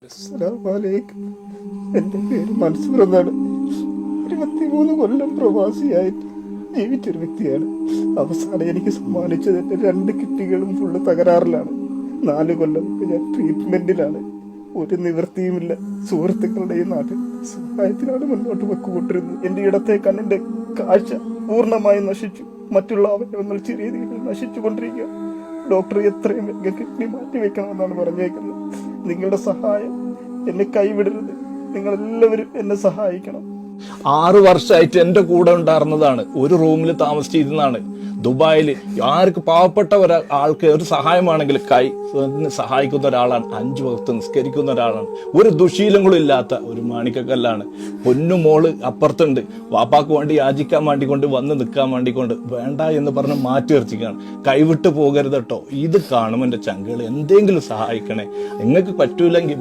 അസ്സലാമലൈക്കും. എൻ്റെ പേര് മൻസൂർ എന്നാണ്. 23 കൊല്ലം പ്രവാസിയായിട്ട് ജീവിച്ചൊരു വ്യക്തിയാണ്. അവസാനം എനിക്ക് സമ്മാനിച്ചത് എൻ്റെ 2 കിഡ്നികളും ഫുള്ള് തകരാറിലാണ്. 4 കൊല്ലം ഞാൻ ട്രീറ്റ്മെന്റിലാണ്. ഒരു നിവൃത്തിയുമില്ല. സുഹൃത്തുക്കളുടെ ഈ നാട്ടിൽ സഹായത്തിനാണ് മുന്നോട്ട് വെക്കുകൊണ്ടിരുന്നത്. എൻ്റെ ഇടത്തെ കണ്ണിന്റെ കാഴ്ച പൂർണ്ണമായും നശിച്ചു. മറ്റുള്ള അവയവങ്ങൾ ചെറിയ രീതിയിൽ നശിച്ചുകൊണ്ടിരിക്കുക. ഡോക്ടർ എത്രയും വേഗം കിഡ്നി മാറ്റിവെക്കണമെന്നാണ് പറഞ്ഞേക്കുന്നത്. നിങ്ങളുടെ സഹായം എന്നെ കൈവിടരുത്. നിങ്ങളെല്ലാവരും എന്നെ സഹായിക്കണം. 6 വർഷമായിട്ട് എന്റെ കൂടെ ഉണ്ടായിരുന്നതാണ്. ഒരു റൂമിൽ താമസിച്ചിരുന്നാണ്. ദുബായിൽ ആർക്ക് പാവപ്പെട്ട ഒരാൾക്ക് ഒരു സഹായമാണെങ്കിൽ സഹായിക്കുന്ന ഒരാളാണ്. 5 വക്ത് നിസ്കരിക്കുന്ന ഒരാളാണ്. ഒരു ദുശീലങ്ങളും ഇല്ലാത്ത ഒരു മാണിക്കക്കല്ലാണ്. പൊന്നുമോള് അപ്പുറത്തുണ്ട്. വാപ്പാക്ക് വേണ്ടി യാചിക്കാൻ വേണ്ടിക്കൊണ്ട് വന്ന് നിൽക്കാൻ വേണ്ടിക്കൊണ്ട് വേണ്ട എന്ന് പറഞ്ഞ് മാറ്റി നിർത്തിക്കാണ്. കൈവിട്ട് പോകരുത് കേട്ടോ. ഇത് കാണും എൻ്റെ ചങ്കുകൾ, എന്തെങ്കിലും സഹായിക്കണേ. നിങ്ങൾക്ക് പറ്റൂലെങ്കിൽ